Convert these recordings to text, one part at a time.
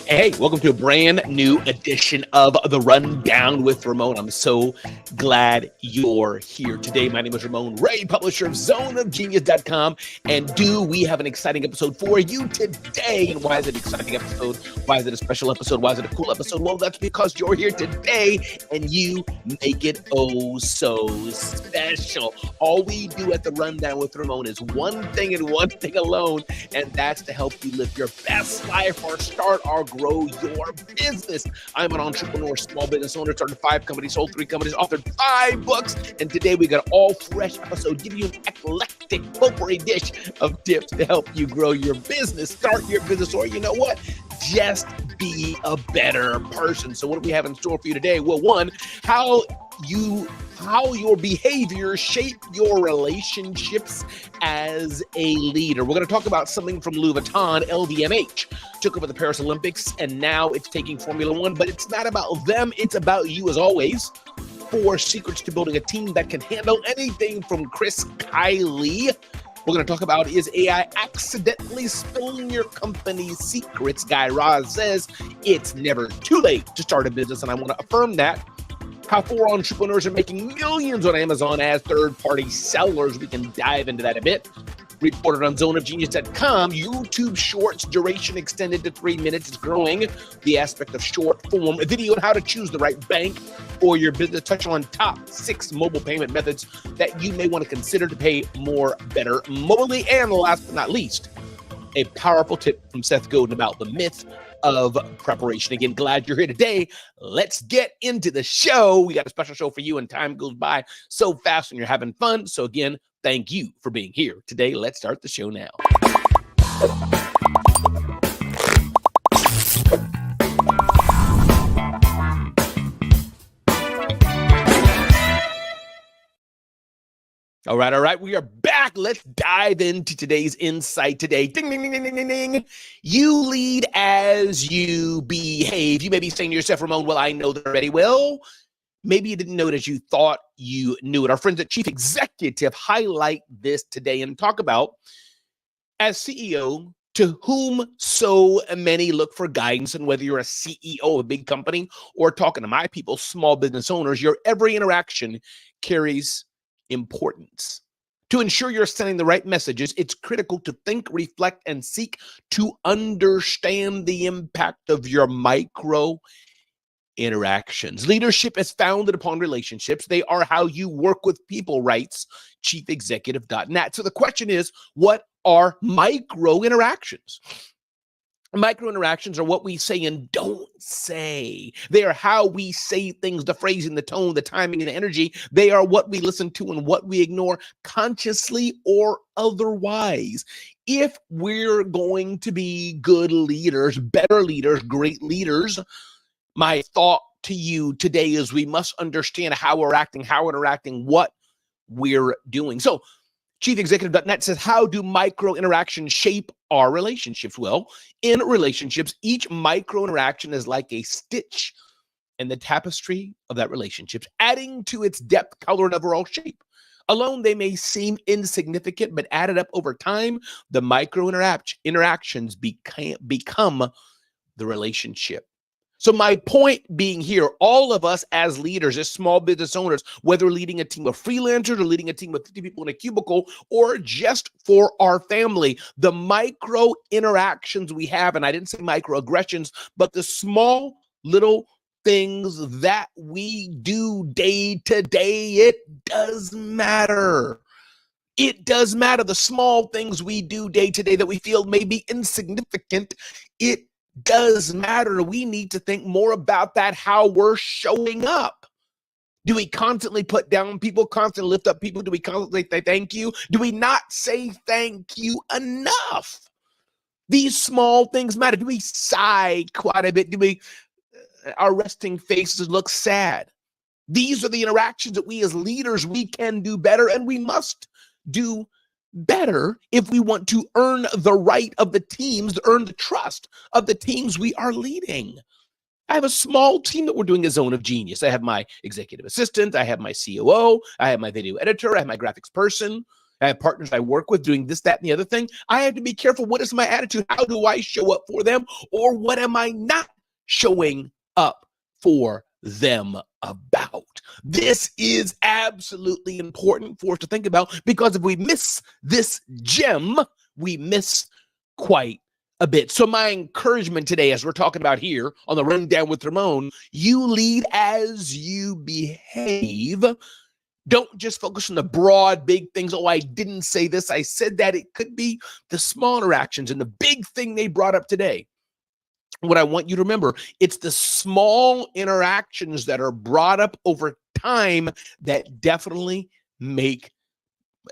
Hey, welcome to a brand new edition of The Rundown with Ramon. I'm so glad you're here today. My name is Ramon Ray, publisher of zoneofgenius.com. And do we have an exciting episode for you today? And why is it an exciting episode? Why is it a special episode? Why is it a cool episode? Well, that's because you're here today and you make it oh so special. All we do at The Rundown with Ramon is one thing and one thing alone, and that's to help you live your best life or start or grow your business. I'm an entrepreneur, small business owner, started 5 companies, sold 3 companies, authored 5 books, and today we got an all fresh episode, give you an eclectic potpourri dish of tips to help you grow your business, start your business, or you know what? Just be a better person. So what do we have in store for you today? Well, one, how your behavior shape your relationships as a leader. We're going to talk about something from Louis Vuitton. LVMH took over the Paris Olympics, and now it's taking Formula One, but it's not about them. It's about you as always. 4 secrets to building a team that can handle anything from Chris Kylie. We're going to talk about, is AI accidentally spilling your company's secrets? Guy Raz says it's never too late to start a business, and I want to affirm that. How 4 entrepreneurs are making millions on Amazon as third-party sellers. We can dive into that a bit. Reported on zoneofgenius.com, YouTube Shorts duration extended to 3 minutes is growing. The aspect of short form video and how to choose the right bank for your business. Touch on top 6 mobile payment methods that you may want to consider to pay more, better mobilely. And last but not least, a powerful tip from Seth Godin about the myth of preparation. Again, glad you're here today. Let's get into the show. We got a special show for you, and time goes by so fast when you're having fun. So again, thank you for being here today. Let's start the show now. All right. We are back. Let's dive into today's insight today. Ding, ding, ding, ding, ding, ding. You lead as you behave. You may be saying to yourself, Ramon, well, I know that already. Well, maybe you didn't know it as you thought you knew it. Our friends at Chief Executive highlight this today and talk about, as CEO, to whom so many look for guidance, and whether you're a CEO of a big company or talking to my people, small business owners, your every interaction carries importance. To ensure you're sending the right messages, it's critical to think, reflect, and seek to understand the impact of your micro interactions. Leadership is founded upon relationships. They are how you work with people, writes chiefexecutive.net. So the question is, what are micro interactions? Micro interactions are what we say and don't say. They are how we say things, the phrasing, the tone, the timing, and the energy. They are what we listen to and what we ignore, consciously or otherwise. If we're going to be good leaders, better leaders, great leaders, my thought to you today is we must understand how we're acting, how we're interacting, what we're doing. So chiefexecutive.net says, how do micro interactions shape our relationships? Well, in relationships, each micro interaction is like a stitch in the tapestry of that relationship, adding to its depth, color, and overall shape. Alone, they may seem insignificant, but added up over time, the micro interactions become the relationship. So my point being here, all of us as leaders, as small business owners, whether leading a team of freelancers or leading a team of 50 people in a cubicle or just for our family, the micro interactions we have, and I didn't say microaggressions, but the small little things that we do day to day, it does matter. It does matter. The small things we do day to day that we feel may be insignificant, it does matter. We need to think more about that, how we're showing up. Do we constantly put down people, constantly lift up people? Do we constantly say thank you? Do we not say thank you enough? These small things matter. Do we sigh quite a bit? Do we, our resting faces look sad? These are the interactions that we as leaders, we can do better, and we must do better if we want to earn the right of the teams, to earn the trust of the teams we are leading. I have a small team that we're doing a Zone of Genius. I have my executive assistant, I have my COO, I have my video editor, I have my graphics person. I have partners I work with doing this, that, and the other thing. I have to be careful. What is my attitude? How do I show up for them? Or what am I not showing up for them about? This is absolutely important for us to think about, because if we miss this gem, we miss quite a bit. So my encouragement today, as we're talking about here on the Rundown with Ramon, you lead as you behave. Don't just focus on the broad, big things. Oh, I didn't say this, I said that. It could be the smaller actions. And the big thing they brought up today, what I want you to remember, it's the small interactions that are brought up over time that definitely make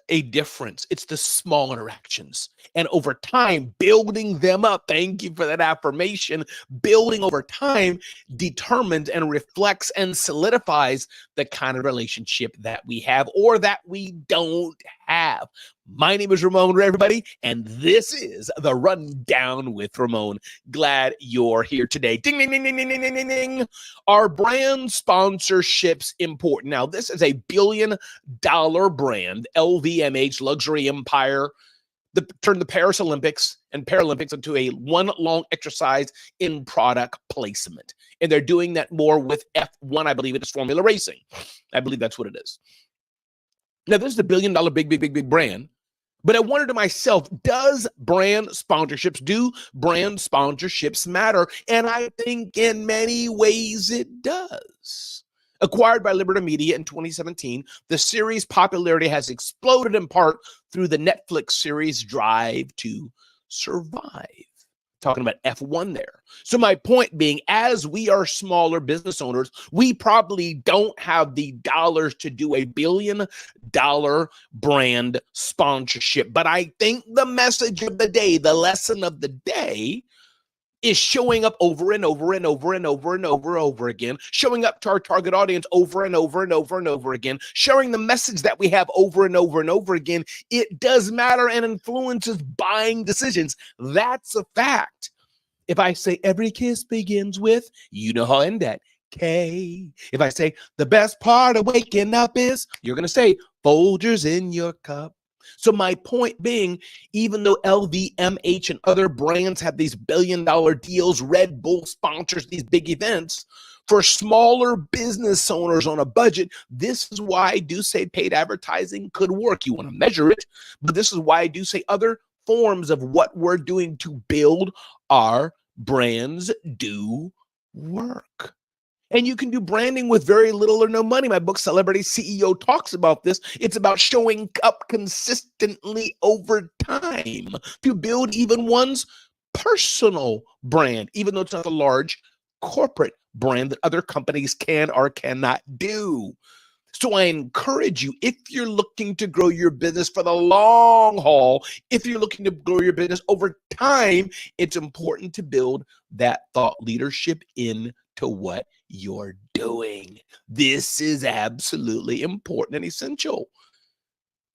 a difference. It's the small interactions. And over time, building them up, thank you for that affirmation, building over time determines and reflects and solidifies the kind of relationship that we have or that we don't have. My name is Ramon Ray, everybody, and this is the Rundown with Ramon. Glad you're here today. Ding, ding, ding, ding, ding, ding, ding, ding. Are brand sponsorships important? Now, this is a billion-dollar brand, LVMH, Luxury Empire, turned the Paris Olympics and Paralympics into a one long exercise in product placement. And they're doing that more with F1, I believe it is Formula Racing. I believe that's what it is. Now, this is a billion-dollar big brand. But I wondered to myself, do brand sponsorships matter? And I think in many ways it does. Acquired by Liberty Media in 2017, the series' popularity has exploded in part through the Netflix series Drive to Survive. Talking about F1 there. So my point being, as we are smaller business owners, we probably don't have the dollars to do a billion-dollar brand sponsorship. But I think the message of the day, the lesson of the day, is showing up over and over and over and over and over again, showing up to our target audience over and over and over and over again, sharing the message that we have over and over and over again. It does matter and influences buying decisions. That's a fact. If I say every kiss begins with, you know how I end that, K. If I say the best part of waking up is, you're going to say Folgers in your cup. So my point being, even though LVMH and other brands have these billion-dollar deals, Red Bull sponsors these big events, for smaller business owners on a budget, this is why I do say paid advertising could work. You want to measure it, but this is why I do say other forms of what we're doing to build our brands do work. And you can do branding with very little or no money. My book, Celebrity CEO, talks about this. It's about showing up consistently over time to build even one's personal brand, even though it's not a large corporate brand that other companies can or cannot do. So I encourage you, if you're looking to grow your business for the long haul, if you're looking to grow your business over time, it's important to build that thought leadership into what you're doing. This is absolutely important and essential.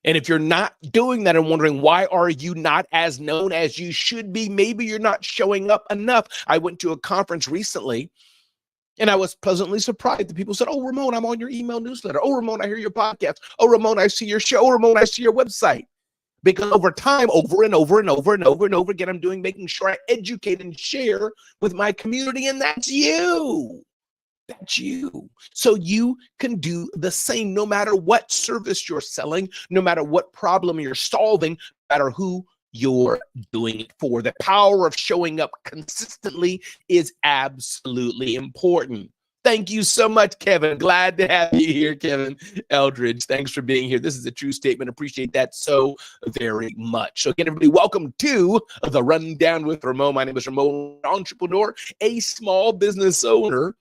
And if you're not doing that and wondering why are you not as known as you should be, maybe you're not showing up enough. I went to a conference recently, and I was pleasantly surprised that people said, oh, Ramon, I'm on your email newsletter. Oh, Ramon, I hear your podcast. Oh, Ramon, I see your show. Oh, Ramon, I see your website. Because over time, over and over and over and over and over again, I'm making sure I educate and share with my community, and that's you. That's you. So you can do the same no matter what service you're selling, no matter what problem you're solving, no matter who you're doing it for. The power of showing up consistently is absolutely important. Thank you so much, Kevin. Glad to have you here, Kevin Eldridge. Thanks for being here. This is a true statement. Appreciate that so very much. So again, everybody, welcome to the Rundown with Ramon. My name is Ramon, entrepreneur, a small business owner,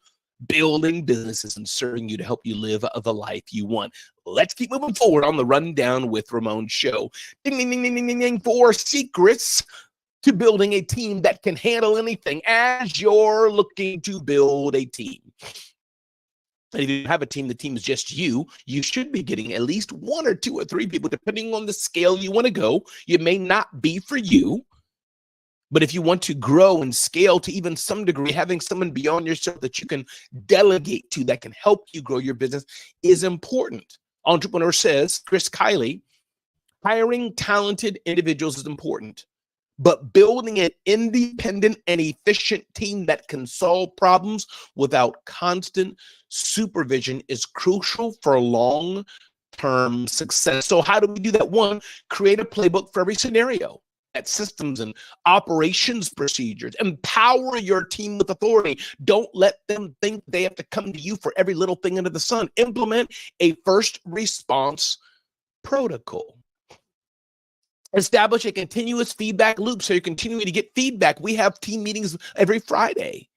building businesses and serving you to help you live the life you want. Let's keep moving forward on the Rundown with Ramon show. Ding, ding, ding, ding, ding, ding, ding. 4 secrets to building a team that can handle anything as you're looking to build a team. And if you have a team, the team is just you, you should be getting at least 1 or 2 or 3 people, depending on the scale you want to go. It may not be for you, but if you want to grow and scale to even some degree, having someone beyond yourself that you can delegate to that can help you grow your business is important. Entrepreneur says, Chris Kiley, Hiring talented individuals is important, but building an independent and efficient team that can solve problems without constant supervision is crucial for long-term success. So how do we do that? One, create a playbook for every scenario. At systems and operations procedures. Empower your team with authority. Don't let them think they have to come to you for every little thing under the sun. Implement a first response protocol. Establish a continuous feedback loop so you're continuing to get feedback. We have team meetings every Friday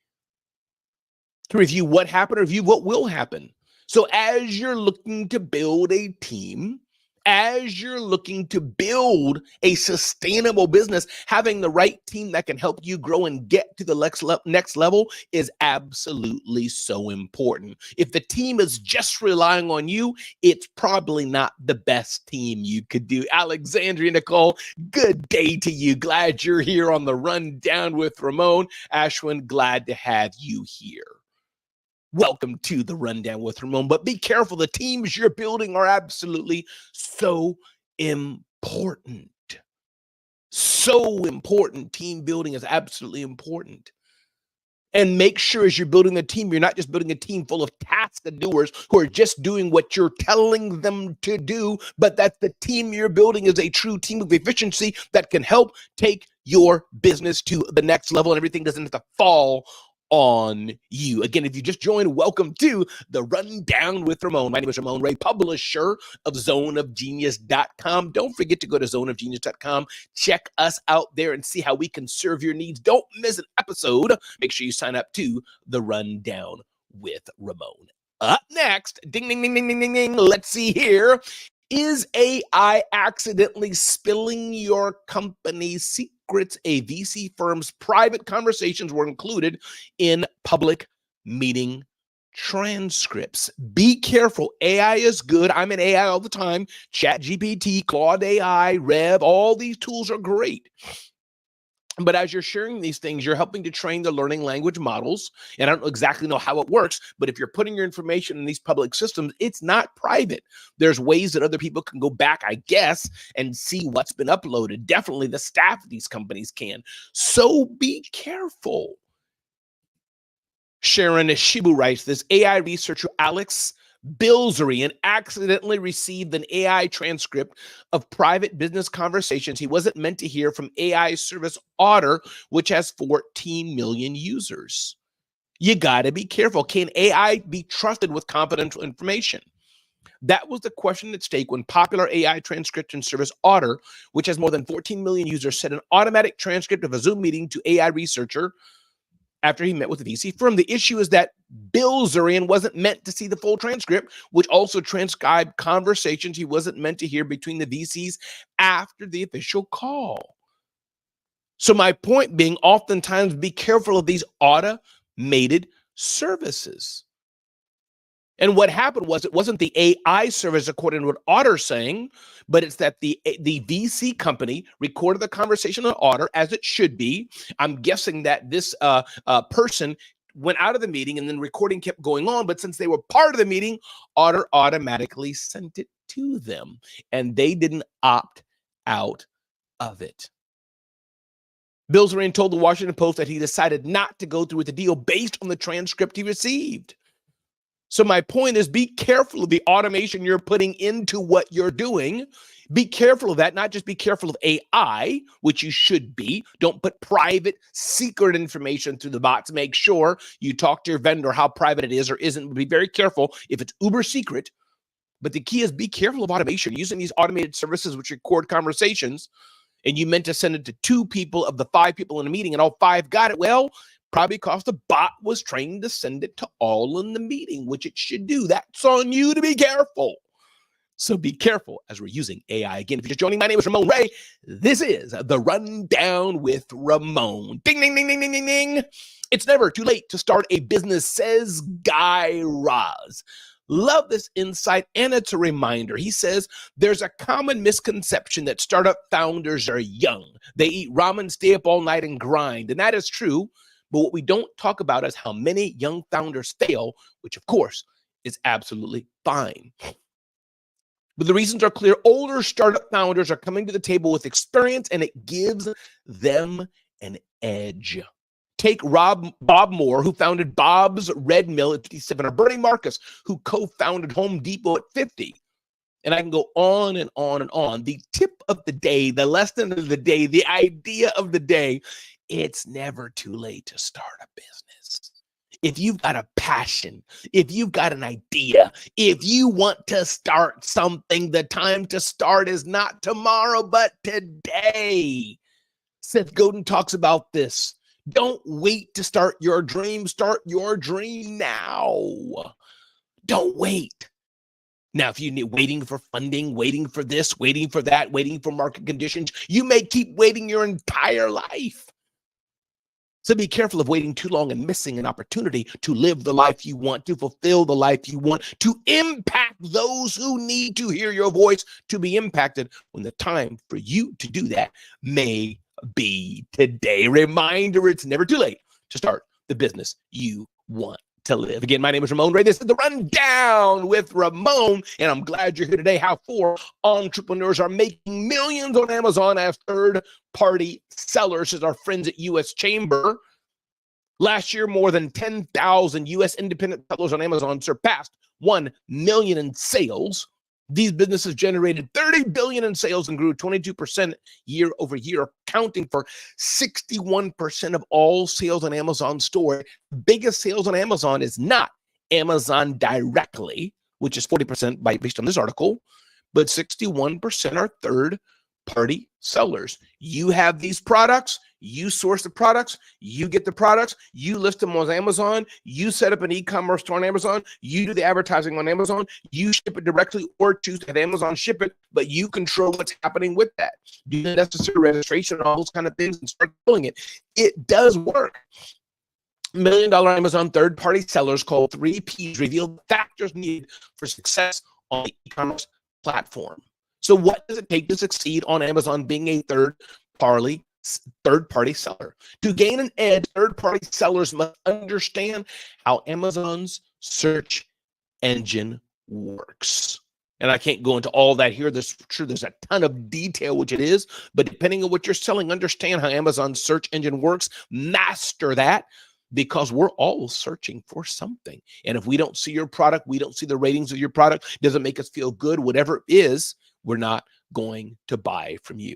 to review what happened or review what will happen. So as you're looking to build a team, as you're looking to build a sustainable business, having the right team that can help you grow and get to the next level is absolutely so important. If the team is just relying on you, it's probably not the best team you could do. Alexandria Nicole, good day to you. Glad you're here on the Rundown with Ramon. Ashwin, glad to have you here. Welcome to the Rundown with Ramon, but be careful. The teams you're building are absolutely so important. So important. Team building is absolutely important. And make sure as you're building a team, you're not just building a team full of task doers who are just doing what you're telling them to do, but that the team you're building is a true team of efficiency that can help take your business to the next level, and everything doesn't have to fall on you. Again, if you just joined, welcome to the Rundown with Ramon. My name is Ramon Ray, publisher of zoneofgenius.com. Don't forget to go to zoneofgenius.com. Check us out there and see how we can serve your needs. Don't miss an episode. Make sure you sign up to the Rundown with Ramon. Up next, ding, ding, ding, ding, ding, ding, ding. Let's see here. Is AI accidentally spilling your company's secrets? A VC firm's private conversations were included in public meeting transcripts. Be careful. AI is good. I'm in AI all the time. ChatGPT, Claude AI, Rev, all these tools are great. But as you're sharing these things, you're helping to train the learning language models. And I don't exactly know how it works, but if you're putting your information in these public systems, it's not private. There's ways that other people can go back, I guess, and see what's been uploaded. Definitely the staff of these companies can. So be careful. Sharon Shibu writes, this AI researcher, Alex Bilzerian, accidentally received an AI transcript of private business conversations he wasn't meant to hear from AI service Otter, which has 14 million users. You got to be careful. Can AI be trusted with confidential information? That was the question at stake when popular AI transcription service Otter, which has more than 14 million users, sent an automatic transcript of a Zoom meeting to AI researcher after he met with the VC firm. The issue is that Bilzerian wasn't meant to see the full transcript, which also transcribed conversations he wasn't meant to hear between the VCs after the official call. So my point being, oftentimes be careful of these automated services. And what happened was it wasn't the AI service, according to what Otter's saying, but it's that the VC company recorded the conversation on Otter as it should be. I'm guessing that this person went out of the meeting and then recording kept going on. But since they were part of the meeting, Otter automatically sent it to them and they didn't opt out of it. Bilzerian told the Washington Post that he decided not to go through with the deal based on the transcript he received. So my point is, be careful of the automation you're putting into what you're doing. Be careful of that, not just be careful of AI, which you should be. Don't put private, secret information through the bots. Make sure you talk to your vendor how private it is or isn't. Be very careful if it's uber secret. But the key is be careful of automation. Using these automated services which record conversations, and you meant to send it to 2 people of the 5 people in the meeting, and all 5 got it. Well, probably because the bot was trained to send it to all in the meeting, which it should do. That's on you to be careful. So be careful as we're using AI. Again, if you're just joining, my name is Ramon Ray. This is the Rundown with Ramon. Ding, ding, ding, ding, ding, ding, ding. It's never too late to start a business, says Guy Raz. Love this insight, and it's a reminder. He says, there's a common misconception that startup founders are young. They eat ramen, stay up all night, and grind. And that is true. But what we don't talk about is how many young founders fail, which of course is absolutely fine. But the reasons are clear. Older startup founders are coming to the table with experience, and it gives them an edge. Take Bob Moore, who founded Bob's Red Mill at 57, or Bernie Marcus, who co-founded Home Depot at 50. And I can go on and on and on. The tip of the day, the lesson of the day, the idea of the day, it's never too late to start a business. If you've got a passion, if you've got an idea, if you want to start something, the time to start is not tomorrow, but today. Seth Godin talks about this. Don't wait to start your dream. Start your dream now. Don't wait. Now, if you need waiting for funding, waiting for this, waiting for that, waiting for market conditions, you may keep waiting your entire life. So be careful of waiting too long and missing an opportunity to live the life you want, to fulfill the life you want, to impact those who need to hear your voice, to be impacted when the time for you to do that may be today. Reminder, it's never too late to start the business you want to live. Again, my name is Ramon Ray. This is The Rundown with Ramon, and I'm glad you're here today. How 4 entrepreneurs are making millions on Amazon as third-party sellers, as our friends at U.S. Chamber. Last year, more than 10,000 U.S. independent sellers on Amazon surpassed 1 million in sales. These businesses generated $30 billion in sales and grew 22% year over year, accounting for 61% of all sales on Amazon store. The biggest sales on Amazon is not Amazon directly, which is 40% based on this article, but 61% are third-party sellers. You have these products, you source the products, you get the products, you list them on Amazon, you set up an e-commerce store on Amazon, you do the advertising on Amazon, you ship it directly or choose to have Amazon ship it, but you control what's happening with that. Do the necessary registration and all those kind of things and start doing it. It does work. $1 million Amazon third-party sellers called 3Ps reveal the factors needed for success on the e-commerce platform. So what does it take to succeed on Amazon being a third-party seller? To gain an edge, third-party sellers must understand how Amazon's search engine works. And I can't go into all that here. There's a ton of detail, which it is, but depending on what you're selling, understand how Amazon's search engine works, master that, because we're all searching for something. And if we don't see your product, we don't see the ratings of your product, doesn't make us feel good, whatever it is, we're not going to buy from you.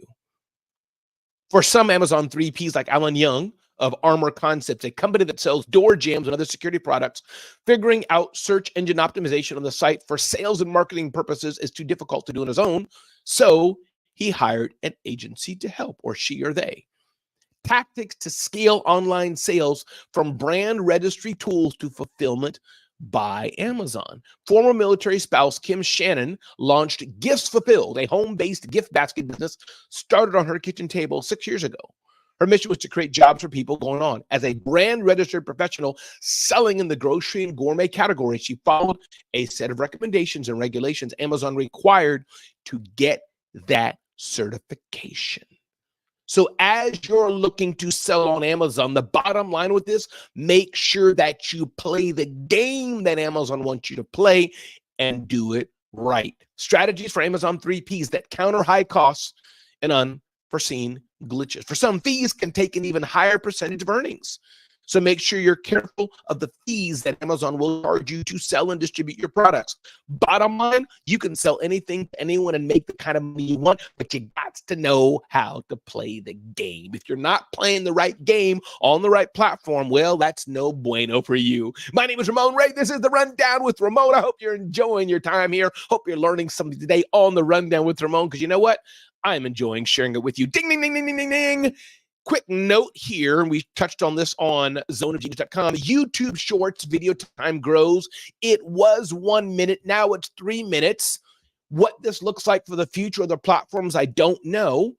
For some Amazon 3Ps like Alan Young of Armor Concepts, a company that sells door jams and other security products, figuring out search engine optimization on the site for sales and marketing purposes is too difficult to do on his own. So he hired an agency to help, or she or they. Tactics to scale online sales, from brand registry tools to fulfillment by Amazon. Former military spouse Kim Shannon launched Gifts Fulfilled, a home-based gift basket business started on her kitchen table 6 years ago. Her mission was to create jobs for people going on. As a brand-registered professional selling in the grocery and gourmet category, she followed a set of recommendations and regulations Amazon required to get that certification. So as you're looking to sell on Amazon, the bottom line with this, make sure that you play the game that Amazon wants you to play and do it right. Strategies for Amazon 3Ps that counter high costs and unforeseen glitches. For some, fees can take an even higher percentage of earnings. So make sure you're careful of the fees that Amazon will charge you to sell and distribute your products. Bottom line, you can sell anything to anyone and make the kind of money you want, but you got to know how to play the game. If you're not playing the right game on the right platform, well, that's no bueno for you. My name is Ramon Ray. This is The Rundown with Ramon. I hope you're enjoying your time here. Hope you're learning something today on The Rundown with Ramon, because you know what? I'm enjoying sharing it with you. Ding, ding, ding, ding, ding, ding, ding. Quick note here, and we touched on this on zoneofgenius.com. YouTube Shorts video time grows. It was 1 minute. Now it's 3 minutes. What this looks like for the future of the platforms, I don't know.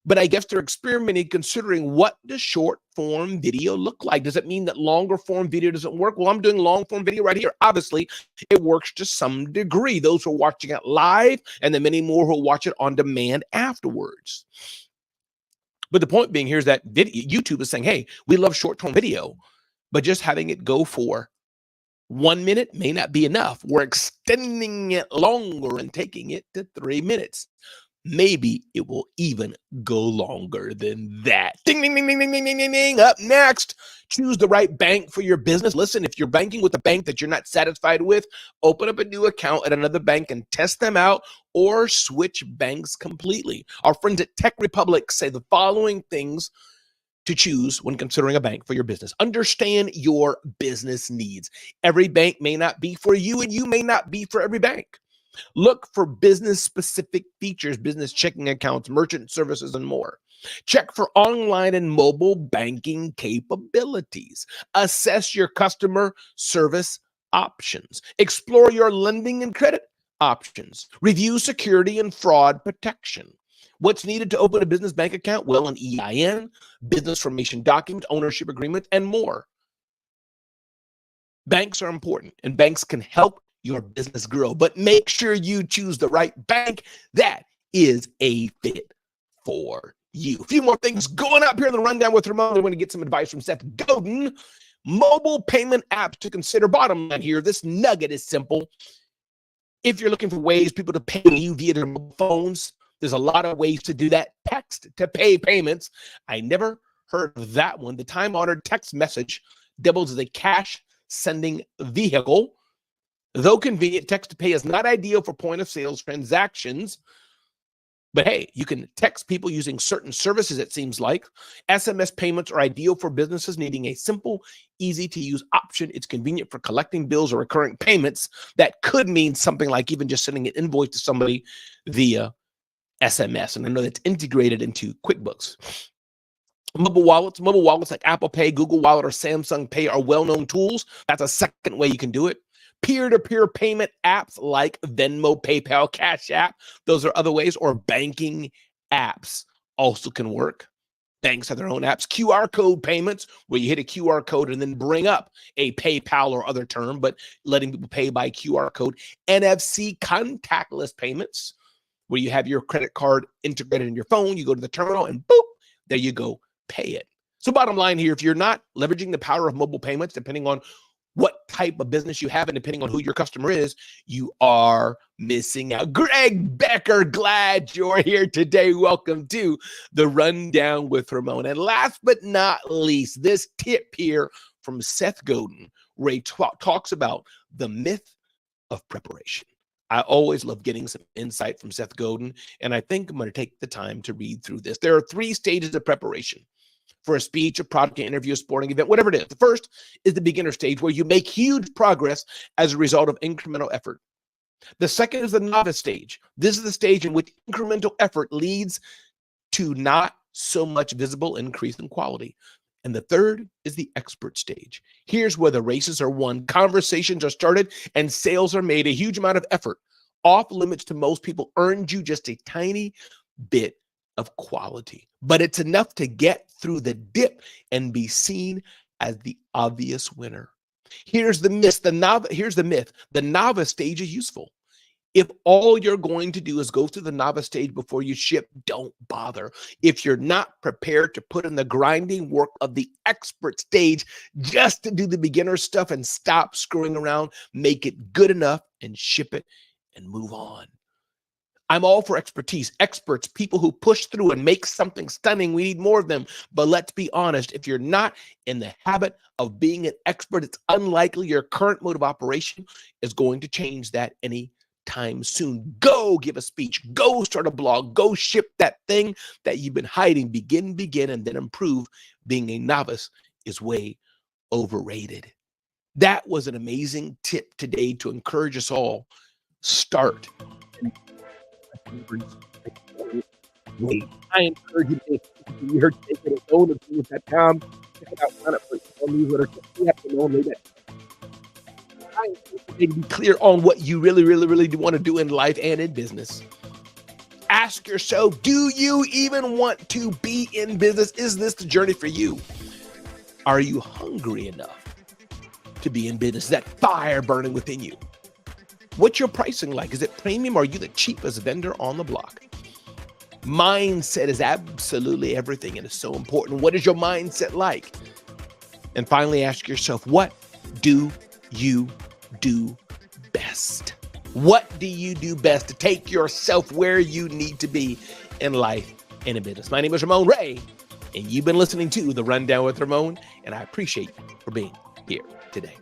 But I guess they're experimenting, considering what does short form video look like? Does it mean that longer form video doesn't work? Well, I'm doing long form video right here. Obviously, it works to some degree. Those who are watching it live, and the many more who will watch it on demand afterwards. But the point being here is that YouTube is saying, hey, we love short-form video, but just having it go for 1 minute may not be enough. We're extending it longer and taking it to 3 minutes. Maybe it will even go longer than that. Ding, ding, ding, ding, ding, ding, ding, ding. Up next, choose the right bank for your business. Listen, if you're banking with a bank that you're not satisfied with, open up a new account at another bank and test them out, or switch banks completely. Our friends at Tech Republic say the following things to choose when considering a bank for your business. Understand your business needs. Every bank may not be for you, and you may not be for every bank. Look for business-specific features, business checking accounts, merchant services, and more. Check for online and mobile banking capabilities. Assess your customer service options. Explore your lending and credit options. Review security and fraud protection. What's needed to open a business bank account? Well, an EIN, business formation document, ownership agreement, and more. Banks are important, and banks can help your business grow, but make sure you choose the right bank that is a fit for you. A few more things going up here in the rundown with Ramon. I want to get some advice from Seth Godin. Mobile payment apps to consider. Bottom line here, this nugget is simple. If you're looking for ways people to pay you via their mobile phones, there's a lot of ways to do that. Text to pay payments. I never heard of that one. The time-honored text message doubles as a cash sending vehicle. Though convenient, text to pay is not ideal for point of sales transactions. But hey, you can text people using certain services, it seems like. SMS payments are ideal for businesses needing a simple, easy-to-use option. It's convenient for collecting bills or recurring payments. That could mean something like even just sending an invoice to somebody via SMS. And I know that's integrated into QuickBooks. Mobile wallets like Apple Pay, Google Wallet, or Samsung Pay are well-known tools. That's a second way you can do it. Peer-to-peer payment apps like Venmo, PayPal, Cash App, those are other ways, or banking apps also can work. Banks have their own apps. QR code payments, where you hit a QR code and then bring up a PayPal or other term, but letting people pay by QR code. NFC contactless payments, where you have your credit card integrated in your phone, you go to the terminal and boop, there you go, pay it. So bottom line here, if you're not leveraging the power of mobile payments, depending on what type of business you have and depending on who your customer is, you are missing out. Greg Becker, glad you're here today. Welcome to the Rundown with Ramon. And last but not least, this tip here from Seth Godin. Ray talks about the myth of preparation. I always love getting some insight from Seth Godin, and I think I'm going to take the time to read through this. There are 3 stages of preparation for a speech, a product, an interview, a sporting event, whatever it is. The first is the beginner stage, where you make huge progress as a result of incremental effort. The second is the novice stage. This is the stage in which incremental effort leads to not so much visible increase in quality. And the third is the expert stage. Here's where the races are won, conversations are started, and sales are made. A huge amount of effort, off limits to most people, earned you just a tiny bit of quality. But it's enough to get through the dip and be seen as the obvious winner. Here's the myth. Here's the myth. The novice stage is useful. If all you're going to do is go through the novice stage before you ship, don't bother. If you're not prepared to put in the grinding work of the expert stage just to do the beginner stuff and stop screwing around, make it good enough and ship it and move on. I'm all for expertise, experts, people who push through and make something stunning. We need more of them. But let's be honest, if you're not in the habit of being an expert, it's unlikely your current mode of operation is going to change that anytime soon. Go give a speech, go start a blog, go ship that thing that you've been hiding. Begin, and then improve. Being a novice is way overrated. That was an amazing tip today to encourage us all. Start. I encourage you to be here today for the phone of news.com. Check it out, sign up for the newsletter. We have to know that. I encourage you to be clear on what you really do want to do in life and in business. Ask yourself, do you even want to be in business? Is this the journey for you? Are you hungry enough to be in business? Is that fire burning within you? What's your pricing like? Is it premium or are you the cheapest vendor on the block? Mindset is absolutely everything and it's so important. What is your mindset like? And finally, ask yourself, what do you do best? What do you do best to take yourself where you need to be in life and in business? My name is Ramon Ray, and you've been listening to The Rundown with Ramon, and I appreciate you for being here today.